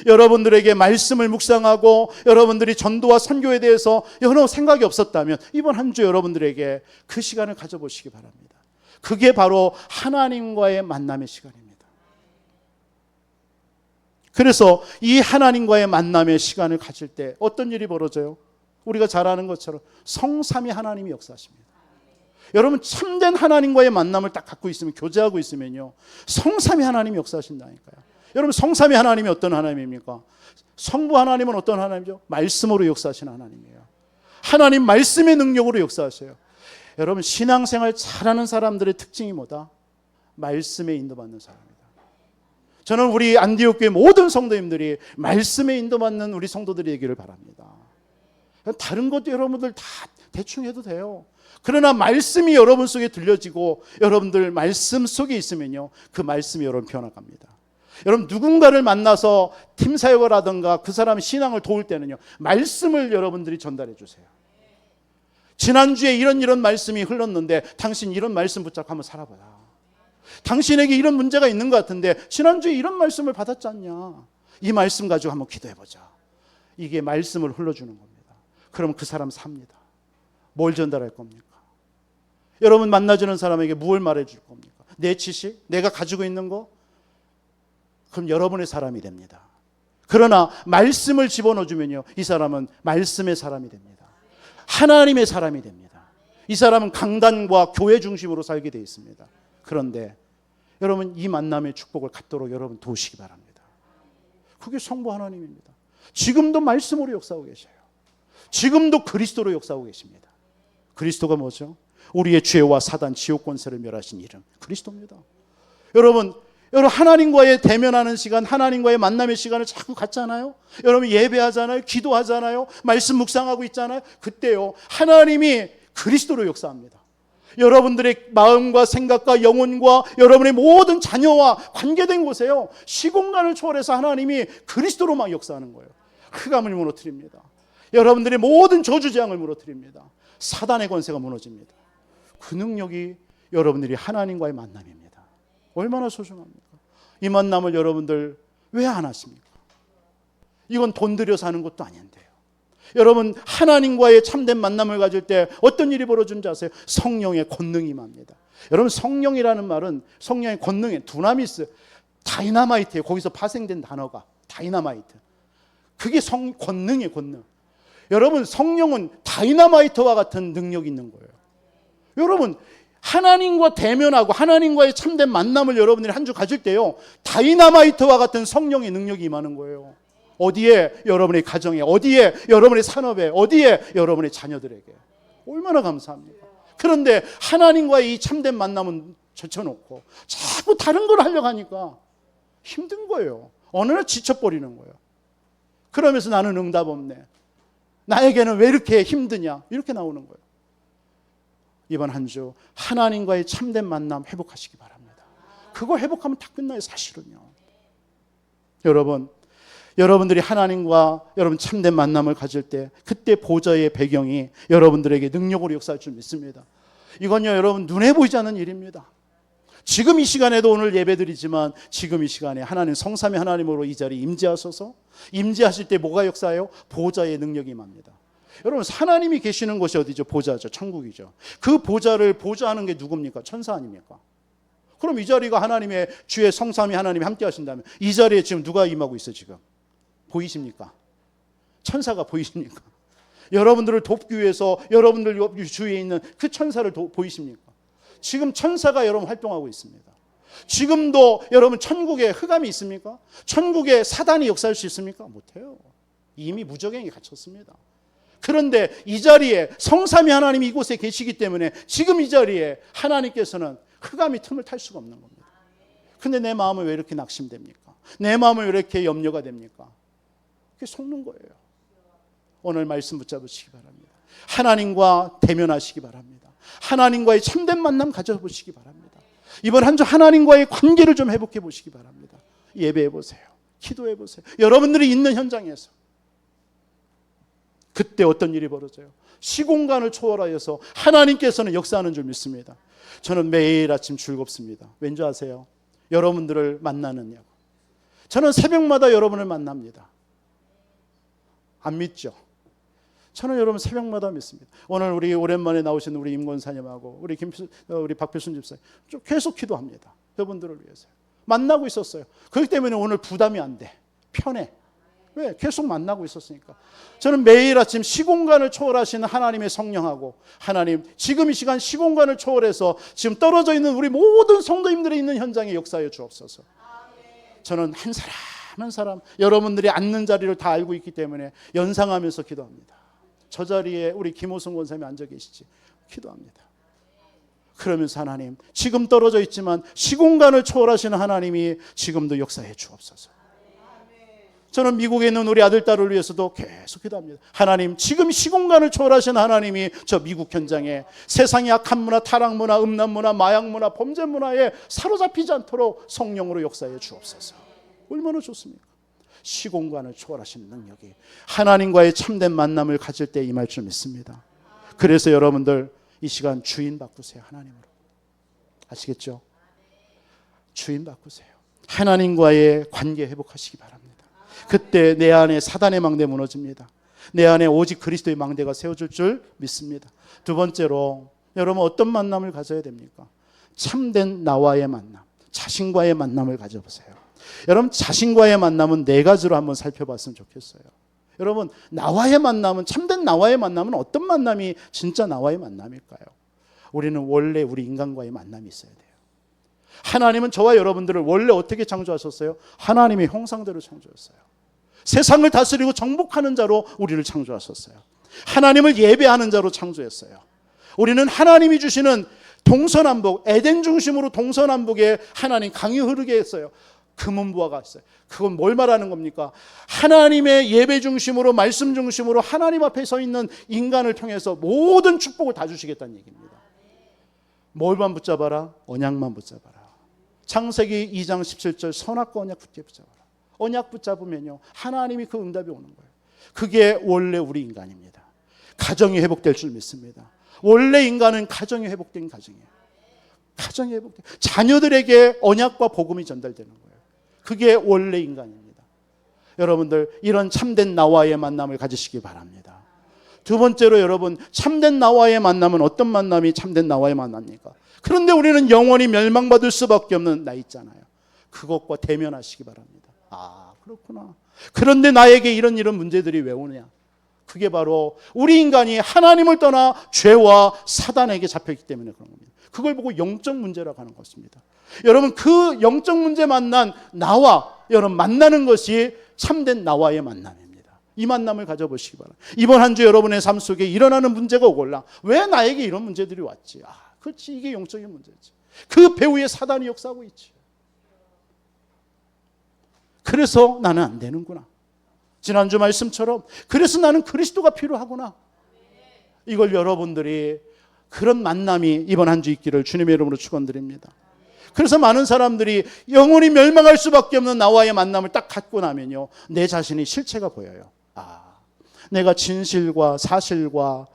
A: 여러분들에게 말씀을 묵상하고 여러분들이 전도와 선교에 대해서 여러 생각이 없었다면 이번 한 주 여러분들에게 그 시간을 가져보시기 바랍니다. 그게 바로 하나님과의 만남의 시간입니다. 그래서 이 하나님과의 만남의 시간을 가질 때 어떤 일이 벌어져요? 우리가 잘 아는 것처럼 성삼위 하나님이 역사하십니다. 여러분 참된 하나님과의 만남을 딱 갖고 있으면, 교제하고 있으면요, 성삼위 하나님이 역사하신다니까요. 여러분 성삼위 하나님이 어떤 하나님입니까? 성부 하나님은 어떤 하나님이죠? 말씀으로 역사하시는 하나님이에요. 하나님 말씀의 능력으로 역사하셔요. 여러분 신앙생활 잘하는 사람들의 특징이 뭐다? 말씀에 인도받는 사람입니다. 저는 우리 안디옥 교회 모든 성도님들이 말씀에 인도받는 우리 성도들이 되기를 바랍니다. 다른 것도 여러분들 다 대충 해도 돼요. 그러나 말씀이 여러분 속에 들려지고 여러분들 말씀 속에 있으면요, 그 말씀이 여러분 변화갑니다. 여러분 누군가를 만나서 팀 사역을 하든가 그 사람의 신앙을 도울 때는요, 말씀을 여러분들이 전달해 주세요. 지난주에 이런 말씀이 흘렀는데 당신 이런 말씀 붙잡고 한번 살아봐라. 당신에게 이런 문제가 있는 것 같은데 지난주에 이런 말씀을 받았지 않냐. 이 말씀 가지고 한번 기도해보자. 이게 말씀을 흘러주는 겁니다. 그럼 그 사람 삽니다. 뭘 전달할 겁니까? 여러분 만나주는 사람에게 무엇을 말해줄 겁니까? 내 지식? 내가 가지고 있는 거? 그럼 여러분의 사람이 됩니다. 그러나 말씀을 집어넣어주면요, 이 사람은 말씀의 사람이 됩니다. 하나님의 사람이 됩니다. 이 사람은 강단과 교회 중심으로 살게 되어 있습니다. 그런데 여러분 이 만남의 축복을 갖도록 여러분 도우시기 바랍니다. 그게 성부 하나님입니다. 지금도 말씀으로 역사하고 계셔요. 지금도 그리스도로 역사하고 계십니다. 그리스도가 뭐죠? 우리의 죄와 사단, 지옥 권세를 멸하신 이름 그리스도입니다. 여러분 하나님과의 대면하는 시간, 하나님과의 만남의 시간을 자꾸 갖잖아요. 여러분 예배하잖아요. 기도하잖아요. 말씀 묵상하고 있잖아요. 그때요 하나님이 그리스도로 역사합니다. 여러분들의 마음과 생각과 영혼과 여러분의 모든 자녀와 관계된 곳에요, 시공간을 초월해서 하나님이 그리스도로 막 역사하는 거예요. 흑암을 무너뜨립니다. 여러분들의 모든 저주재앙을 무너뜨립니다. 사단의 권세가 무너집니다. 그 능력이 여러분들이 하나님과의 만남입니다. 얼마나 소중합니까? 이 만남을 여러분들 왜 안 하십니까? 이건 돈 들여서 하는 것도 아닌데요. 여러분 하나님과의 참된 만남을 가질 때 어떤 일이 벌어지는지 아세요? 성령의 권능이 임합니다. 여러분 성령이라는 말은 성령의 권능에 두나미스, 다이나마이트예요. 거기서 파생된 단어가 다이나마이트. 그게 권능이에요. 권능. 여러분 성령은 다이나마이트와 같은 능력이 있는 거예요. 여러분 하나님과 대면하고 하나님과의 참된 만남을 여러분들이 한 주 가질 때요, 다이나마이트와 같은 성령의 능력이 임하는 거예요. 어디에? 여러분의 가정에, 어디에? 여러분의 산업에, 어디에? 여러분의 자녀들에게. 얼마나 감사합니까? 그런데 하나님과의 이 참된 만남은 제쳐놓고 자꾸 다른 걸 하려고 하니까 힘든 거예요. 어느 날 지쳐버리는 거예요. 그러면서 나는 응답 없네. 나에게는 왜 이렇게 힘드냐? 이렇게 나오는 거예요. 이번 한 주 하나님과의 참된 만남 회복하시기 바랍니다. 그거 회복하면 다 끝나요, 사실은요. 여러분들이 하나님과 여러분 참된 만남을 가질 때 그때 보좌의 배경이 여러분들에게 능력으로 역사할 줄 믿습니다. 이건요, 여러분 눈에 보이지 않는 일입니다. 지금 이 시간에도 오늘 예배드리지만 지금 이 시간에 하나님 성삼위 하나님으로 이 자리에 임재하셔서 임재하실 때 뭐가 역사해요? 보좌의 능력이 임합니다. 여러분 하나님이 계시는 곳이 어디죠? 보좌죠. 천국이죠. 그 보좌를 보좌하는 게 누굽니까? 천사 아닙니까? 그럼 이 자리가 하나님의 주의 성삼위 하나님이 함께 하신다면 이 자리에 지금 누가 임하고 있어요? 지금 보이십니까? 천사가 보이십니까? 여러분들을 돕기 위해서 여러분들 주위에 있는 그 천사를 보이십니까? 지금 천사가 여러분 활동하고 있습니다. 지금도 여러분 천국에 흑암이 있습니까? 천국에 사단이 역사할 수 있습니까? 못해요. 이미 무적행에 갇혔습니다. 그런데 이 자리에 성삼위 하나님이 이곳에 계시기 때문에 지금 이 자리에 하나님께서는 흑암이 틈을 탈 수가 없는 겁니다. 근데 내 마음은 왜 이렇게 낙심됩니까? 내 마음은 왜 이렇게 염려가 됩니까? 그게 속는 거예요. 오늘 말씀 붙잡으시기 바랍니다. 하나님과 대면하시기 바랍니다. 하나님과의 참된 만남 가져보시기 바랍니다. 이번 한 주 하나님과의 관계를 좀 회복해 보시기 바랍니다. 예배해 보세요. 기도해 보세요. 여러분들이 있는 현장에서 그때 어떤 일이 벌어져요? 시공간을 초월하여서 하나님께서는 역사하는 줄 믿습니다. 저는 매일 아침 즐겁습니다. 왠지 아세요? 여러분들을 만나느냐고. 저는 새벽마다 여러분을 만납니다. 안 믿죠? 저는 여러분 새벽마다 믿습니다. 오늘 우리 오랜만에 나오신 우리 임 권사님하고 우리 박필순 집사님 좀 계속 기도합니다. 여러분들을 위해서 만나고 있었어요. 그렇기 때문에 오늘 부담이 안 돼. 편해. 왜? 계속 만나고 있었으니까. 저는 매일 아침 시공간을 초월하시는 하나님의 성령하고 하나님 지금 이 시간 시공간을 초월해서 지금 떨어져 있는 우리 모든 성도님들이 있는 현장에 역사해 주옵소서. 저는 한 사람 한 사람 여러분들이 앉는 자리를 다 알고 있기 때문에 연상하면서 기도합니다. 저 자리에 우리 김호성 권사님이 앉아 계시지. 기도합니다. 그러면서 하나님 지금 떨어져 있지만 시공간을 초월하시는 하나님이 지금도 역사해 주옵소서. 저는 미국에 있는 우리 아들 딸을 위해서도 계속 기도합니다. 하나님 지금 시공간을 초월하시는 하나님이 저 미국 현장에 세상의 악한 문화, 타락 문화, 음란 문화, 마약 문화, 범죄 문화에 사로잡히지 않도록 성령으로 역사해 주옵소서. 얼마나 좋습니까? 시공간을 초월하시는 능력이 하나님과의 참된 만남을 가질 때 임할 줄 믿습니다. 그래서 여러분들 이 시간 주인 바꾸세요. 하나님으로. 아시겠죠? 주인 바꾸세요. 하나님과의 관계 회복하시기 바랍니다. 그때 내 안에 사단의 망대 무너집니다. 내 안에 오직 그리스도의 망대가 세워질 줄 믿습니다. 두 번째로 여러분 어떤 만남을 가져야 됩니까? 참된 나와의 만남, 자신과의 만남을 가져보세요. 여러분 자신과의 만남은 네 가지로 한번 살펴봤으면 좋겠어요. 여러분 나와의 만남은 참된 나와의 만남은 어떤 만남이 진짜 나와의 만남일까요? 우리는 원래 우리 인간과의 만남이 있어야 돼요. 하나님은 저와 여러분들을 원래 어떻게 창조하셨어요? 하나님의 형상대로 창조했어요. 세상을 다스리고 정복하는 자로 우리를 창조하셨어요. 하나님을 예배하는 자로 창조했어요. 우리는 하나님이 주시는 동서남북, 에덴 중심으로 동서남북에 하나님 강이 흐르게 했어요. 금은부화가 있어요. 그건 뭘 말하는 겁니까? 하나님의 예배 중심으로 말씀 중심으로 하나님 앞에 서 있는 인간을 통해서 모든 축복을 다 주시겠다는 얘기입니다. 뭘만 붙잡아라? 언약만 붙잡아라. 창세기 2장 17절 선악과 언약 굳게 붙잡아라. 언약 붙잡으면요 하나님이 그 응답이 오는 거예요. 그게 원래 우리 인간입니다. 가정이 회복될 줄 믿습니다. 원래 인간은 가정이 회복된 가정이에요. 가정이 회복된 자녀들에게 언약과 복음이 전달되는 거예요. 그게 원래 인간입니다. 여러분들 이런 참된 나와의 만남을 가지시기 바랍니다. 두 번째로 여러분 참된 나와의 만남은 어떤 만남이 참된 나와의 만남입니까? 그런데 우리는 영원히 멸망받을 수밖에 없는 나 있잖아요. 그것과 대면하시기 바랍니다. 아 그렇구나. 그런데 나에게 이런 문제들이 왜 오느냐? 그게 바로 우리 인간이 하나님을 떠나 죄와 사단에게 잡혔기 때문에 그런 겁니다. 그걸 보고 영적 문제라고 하는 것입니다. 여러분 그 영적 문제 만난 나와 여러분 만나는 것이 참된 나와의 만남입니다. 이 만남을 가져보시기 바랍니다. 이번 한 주 여러분의 삶 속에 일어나는 문제가 오골라 왜 나에게 이런 문제들이 왔지? 그렇지, 이게 영적인 문제지. 그 배후에 사단이 역사하고 있지. 그래서 나는 안 되는구나. 지난주 말씀처럼 그래서 나는 그리스도가 필요하구나. 이걸 여러분들이 그런 만남이 이번 한 주 있기를 주님의 이름으로 축원드립니다. 그래서 많은 사람들이 영혼이 멸망할 수밖에 없는 나와의 만남을 딱 갖고 나면요, 내 자신이 실체가 보여요. 내가 진실과 사실과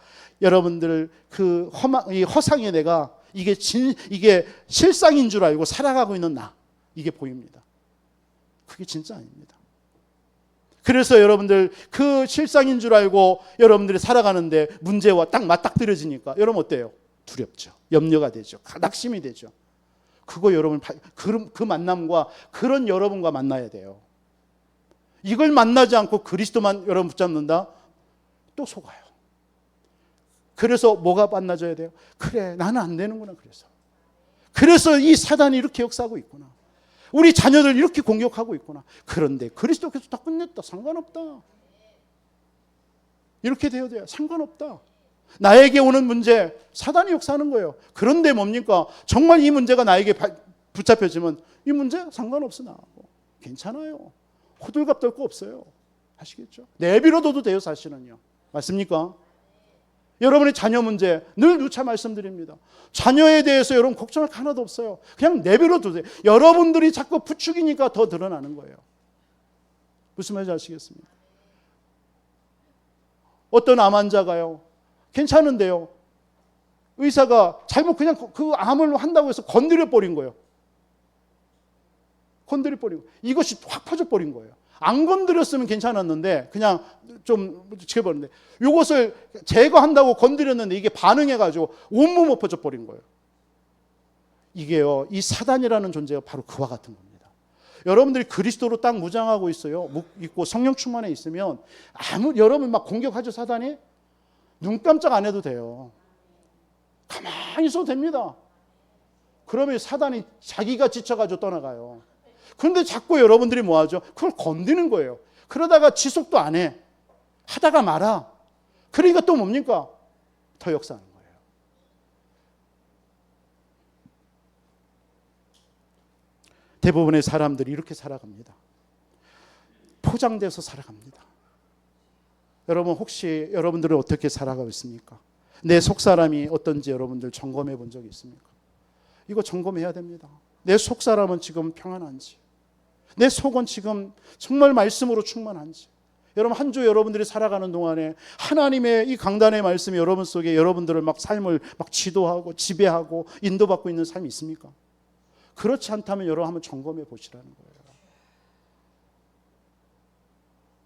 A: 여러분들 이 허상의 내가 이게 실상인 줄 알고 살아가고 있는 나, 이게 보입니다. 그게 진짜 아닙니다. 그래서 여러분들 그 실상인 줄 알고 여러분들이 살아가는데 문제와 딱 맞닥뜨려지니까 여러분 어때요? 두렵죠. 염려가 되죠. 낙심이 되죠. 그거 여러분 그 만남과 그런 여러분과 만나야 돼요. 이걸 만나지 않고 그리스도만 여러분 붙잡는다? 또 속아요. 그래서 뭐가 만나져야 돼요? 그래, 나는 안 되는구나. 그래서 이 사단이 이렇게 역사하고 있구나. 우리 자녀들 이렇게 공격하고 있구나. 그런데 그리스도께서 다 끝냈다. 상관없다. 이렇게 되어야 돼요. 상관없다. 나에게 오는 문제, 사단이 역사하는 거예요. 그런데 뭡니까? 정말 이 문제가 나에게 붙잡혀지면 이 문제 상관없어. 나하고 괜찮아요. 호들갑 떨 거 없어요. 아시겠죠? 내버려둬도 돼요. 사실은요. 맞습니까? 여러분의 자녀 문제 늘 누차 말씀드립니다. 자녀에 대해서 여러분 걱정할 거 하나도 없어요. 그냥 내버려두세요. 여러분들이 자꾸 부추기니까 더 드러나는 거예요. 무슨 말인지 아시겠습니까? 어떤 암 환자가요, 괜찮은데요, 의사가 잘못 그냥 그 암을 한다고 해서 건드려 버린 거예요. 건드려 버리고 이것이 확 퍼져 버린 거예요. 안 건드렸으면 괜찮았는데 그냥 좀 지켜버렸는데 이것을 제거한다고 건드렸는데 이게 반응해가지고 온몸 엎어져 버린 거예요. 이게요, 이 사단이라는 존재가 바로 그와 같은 겁니다. 여러분들이 그리스도로 딱 무장하고 있어요. 있고 성령 충만해 있으면 여러분 막 공격하죠. 사단이. 눈 깜짝 안 해도 돼요. 가만히 있어도 됩니다. 그러면 사단이 자기가 지쳐가지고 떠나가요. 그런데 자꾸 여러분들이 뭐 하죠? 그걸 건드는 거예요. 그러다가 지속도 안 해. 하다가 말아. 그러니까 또 뭡니까? 더 역사하는 거예요. 대부분의 사람들이 이렇게 살아갑니다. 포장돼서 살아갑니다. 여러분 혹시 여러분들은 어떻게 살아가고 있습니까? 내 속사람이 어떤지 여러분들 점검해 본 적이 있습니까? 이거 점검해야 됩니다. 내 속사람은 지금 평안한지, 내 속은 지금 정말 말씀으로 충만한지. 여러분 한 주 여러분들이 살아가는 동안에 하나님의 이 강단의 말씀이 여러분 속에 여러분들을 막 삶을 막 지도하고 지배하고 인도받고 있는 삶이 있습니까? 그렇지 않다면 여러분 한번 점검해 보시라는 거예요.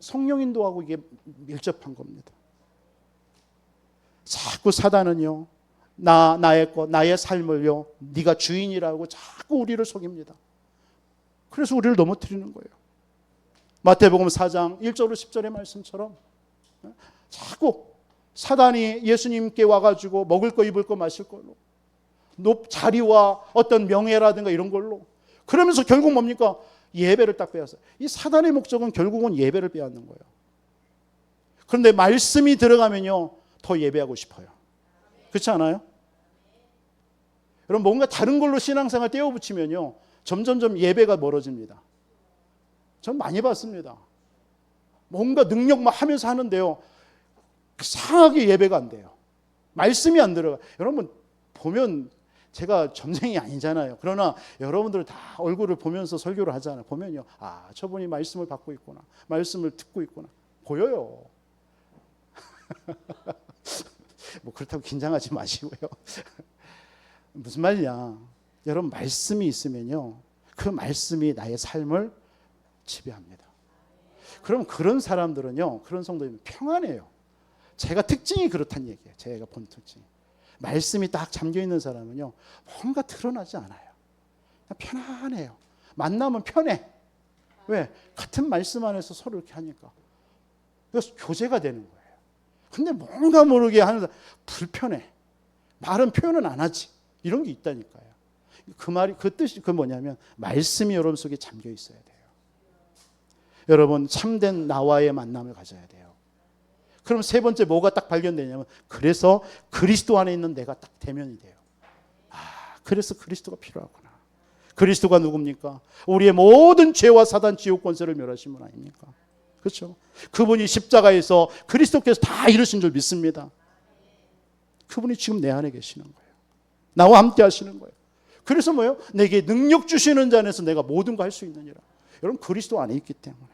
A: 성령 인도하고 이게 밀접한 겁니다. 자꾸 사단은요, 나의 것, 나의 삶을요, 네가 주인이라고 자꾸 우리를 속입니다. 그래서 우리를 넘어뜨리는 거예요. 마태복음 4장 1절로 10절의 말씀처럼 자꾸 사단이 예수님께 와가지고 먹을 거 입을 거 마실 걸로, 자리와 어떤 명예라든가 이런 걸로, 그러면서 결국 뭡니까? 예배를 딱 빼앗아요. 이 사단의 목적은 결국은 예배를 빼앗는 거예요. 그런데 말씀이 들어가면요, 더 예배하고 싶어요. 그렇지 않아요? 여러분 뭔가 다른 걸로 신앙생활 떼어붙이면요, 점점점 예배가 멀어집니다. 전 많이 봤습니다. 뭔가 능력 막 하면서 하는데요, 이상하게 예배가 안 돼요. 말씀이 안 들어가. 여러분 보면 제가 점쟁이 아니잖아요. 그러나 여러분들 다 얼굴을 보면서 설교를 하잖아요. 보면요, 아, 저분이 말씀을 받고 있구나, 말씀을 듣고 있구나, 보여요. 뭐 그렇다고 긴장하지 마시고요. 무슨 말이냐, 여러분 말씀이 있으면요, 그 말씀이 나의 삶을 지배합니다. 그럼 그런 사람들은요, 그런 성도들은 평안해요. 제가 특징이 그렇다는 얘기예요. 제가 본 특징. 말씀이 딱 잠겨있는 사람은요, 뭔가 드러나지 않아요. 편안해요. 만나면 편해. 왜? 같은 말씀 안에서 서로 이렇게 하니까. 그래서 교제가 되는 거예요. 근데 뭔가 모르게 하는 사람 불편해. 말은 표현은 안 하지. 이런 게 있다니까요. 그 말이, 그 뜻이 그 뭐냐면 말씀이 여러분 속에 잠겨 있어야 돼요. 여러분 참된 나와의 만남을 가져야 돼요. 그럼 세 번째 뭐가 딱 발견되냐면 그래서 그리스도 안에 있는 내가 딱 대면이 돼요. 그래서 그리스도가 필요하구나. 그리스도가 누굽니까? 우리의 모든 죄와 사단 지옥 권세를 멸하신 분 아닙니까? 그렇죠? 그분이 십자가에서 그리스도께서 다 이루신 줄 믿습니다. 그분이 지금 내 안에 계시는 거예요. 나와 함께 하시는 거예요. 그래서 뭐예요? 내게 능력 주시는 자 안에서 내가 모든 거 할 수 있느니라. 여러분 그리스도 안에 있기 때문에.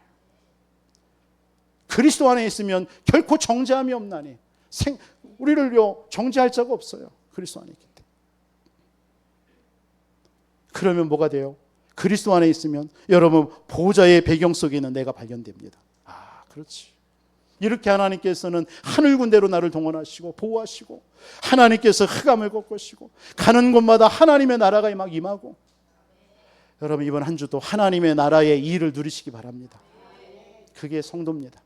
A: 그리스도 안에 있으면 결코 정죄함이 없나니 우리를요 정죄할 자가 없어요. 그리스도 안에 있기 때문에. 그러면 뭐가 돼요? 그리스도 안에 있으면 여러분 보좌의 배경 속에 있는 내가 발견됩니다. 그렇지. 이렇게 하나님께서는 하늘 군대로 나를 동원하시고 보호하시고 하나님께서 흑암을 꺾으시고 가는 곳마다 하나님의 나라가 막 임하고 여러분 이번 한 주도 하나님의 나라의 일을 누리시기 바랍니다. 그게 성도입니다.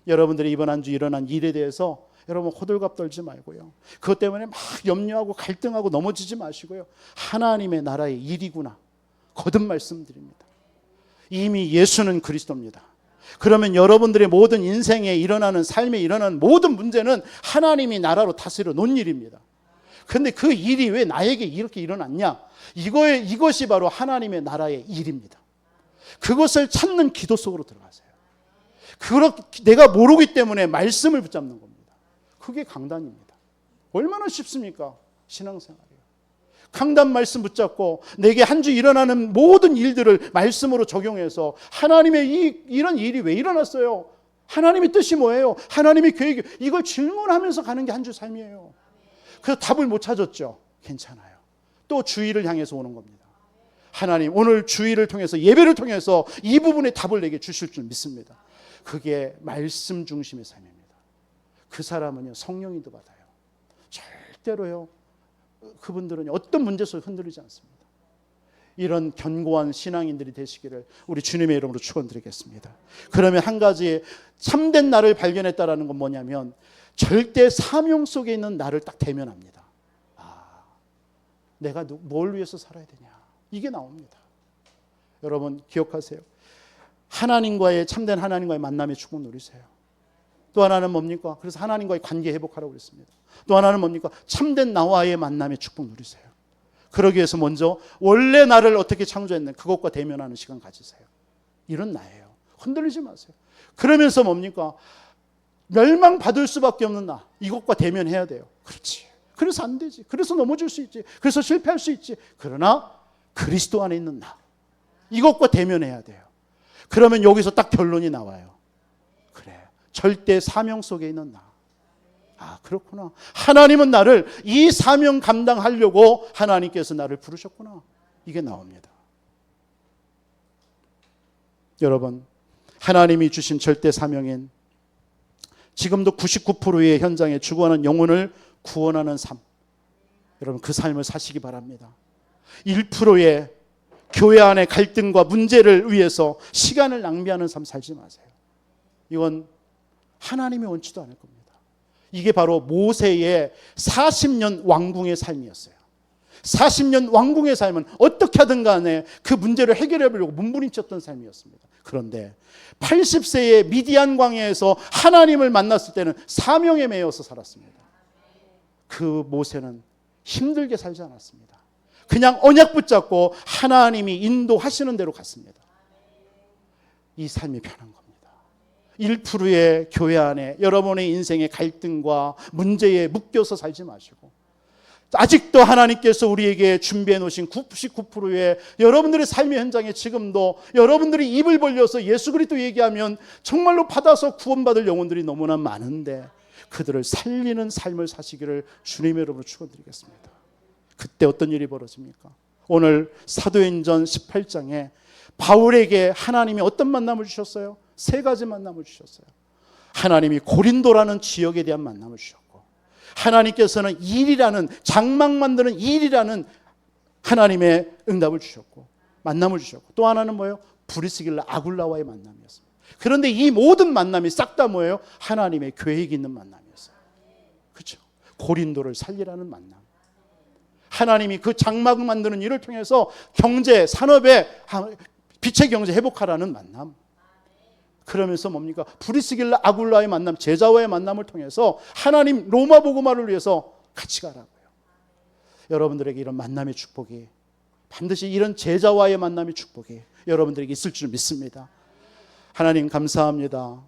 A: 여러분들이 이번 한 주 일어난 일에 대해서 여러분 호들갑 떨지 말고요. 그것 때문에 막 염려하고 갈등하고 넘어지지 마시고요. 하나님의 나라의 일이구나. 거듭 말씀드립니다. 이미 예수는 그리스도입니다. 그러면 여러분들의 모든 인생에 일어나는 삶에 일어나는 모든 문제는 하나님이 나라로 다스려 놓은 일입니다. 그런데 그 일이 왜 나에게 이렇게 일어났냐? 이것이 바로 하나님의 나라의 일입니다. 그것을 찾는 기도 속으로 들어가세요. 내가 모르기 때문에 말씀을 붙잡는 겁니다. 그게 강단입니다. 얼마나 쉽습니까? 신앙생활이요. 강단 말씀 붙잡고 내게 한 주 일어나는 모든 일들을 말씀으로 적용해서 하나님의 이런 일이 왜 일어났어요? 하나님의 뜻이 뭐예요? 하나님의 계획이 이걸 질문하면서 가는 게 한 주 삶이에요. 그래서 답을 못 찾았죠. 괜찮아요. 또 주일을 향해서 오는 겁니다. 하나님 오늘 주일을 통해서 예배를 통해서 이 부분에 답을 내게 주실 줄 믿습니다. 그게 말씀 중심의 삶입니다. 그 사람은요 성령인도 받아요. 절대로요 그분들은 어떤 문제 속에 흔들리지 않습니다. 이런 견고한 신앙인들이 되시기를 우리 주님의 이름으로 축원드리겠습니다. 그러면 한 가지 참된 나를 발견했다라는 건 뭐냐면 절대 사명 속에 있는 나를 딱 대면합니다. 내가 뭘 위해서 살아야 되냐 이게 나옵니다. 여러분 기억하세요. 하나님과의 참된 하나님과의 만남의 축복 누리세요. 또 하나는 뭡니까? 그래서 하나님과의 관계 회복하라고 그랬습니다. 또 하나는 뭡니까? 참된 나와의 만남의 축복 누리세요. 그러기 위해서 먼저 원래 나를 어떻게 창조했는지 그것과 대면하는 시간 가지세요. 이런 나예요. 흔들리지 마세요. 그러면서 뭡니까? 멸망받을 수밖에 없는 나. 이것과 대면해야 돼요. 그렇지. 그래서 안 되지. 그래서 넘어질 수 있지. 그래서 실패할 수 있지. 그러나 그리스도 안에 있는 나. 이것과 대면해야 돼요. 그러면 여기서 딱 결론이 나와요. 그래. 절대 사명 속에 있는 나. 그렇구나. 하나님은 나를 이 사명 감당하려고 하나님께서 나를 부르셨구나. 이게 나옵니다. 여러분, 하나님이 주신 절대 사명인 지금도 99%의 현장에 죽어가는 영혼을 구원하는 삶. 여러분, 그 삶을 사시기 바랍니다. 1%의 교회 안의 갈등과 문제를 위해서 시간을 낭비하는 삶 살지 마세요. 이건 하나님이 원치도 않을 겁니다. 이게 바로 모세의 40년 왕궁의 삶이었어요. 40년 왕궁의 삶은 어떻게 하든 간에 그 문제를 해결해 보려고 몸부림쳤던 삶이었습니다. 그런데 80세의 미디안 광야에서 하나님을 만났을 때는 사명에 매여서 살았습니다. 그 모세는 힘들게 살지 않았습니다. 그냥 언약 붙잡고 하나님이 인도하시는 대로 갔습니다. 이 삶이 편한 겁니다. 1%의 교회 안에 여러분의 인생의 갈등과 문제에 묶여서 살지 마시고 아직도 하나님께서 우리에게 준비해 놓으신 99%의 여러분들의 삶의 현장에 지금도 여러분들이 입을 벌려서 예수 그리스도 얘기하면 정말로 받아서 구원받을 영혼들이 너무나 많은데 그들을 살리는 삶을 사시기를 주님의 이름으로 축원드리겠습니다. 그때 어떤 일이 벌어집니까? 오늘 사도행전 18장에 바울에게 하나님이 어떤 만남을 주셨어요? 3가지 만남을 주셨어요. 하나님이 고린도라는 지역에 대한 만남을 주셨고 하나님께서는 일이라는 장막 만드는 일이라는 하나님의 응답을 주셨고 만남을 주셨고 또 하나는 뭐예요? 브리스길라 아굴라와의 만남이었습니다. 그런데 이 모든 만남이 싹 다 뭐예요? 하나님의 계획이 있는 만남이었어요. 그렇죠? 고린도를 살리라는 만남. 하나님이 그 장막 만드는 일을 통해서 경제, 산업에 빛의 경제 회복하라는 만남. 그러면서 뭡니까? 브리스길라 아굴라의 만남, 제자와의 만남을 통해서 하나님 로마 복음화를 위해서 같이 가라고요. 여러분들에게 이런 만남의 축복이, 반드시 이런 제자와의 만남의 축복이 여러분들에게 있을 줄 믿습니다. 하나님 감사합니다.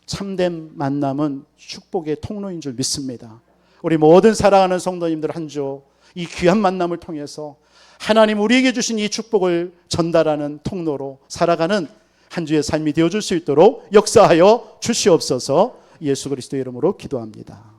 A: 참된 만남은 축복의 통로인 줄 믿습니다. 우리 모든 사랑하는 성도님들 한 주 이 귀한 만남을 통해서 하나님 우리에게 주신 이 축복을 전달하는 통로로 살아가는 한 주의 삶이 되어줄 수 있도록 역사하여 주시옵소서. 예수 그리스도의 이름으로 기도합니다.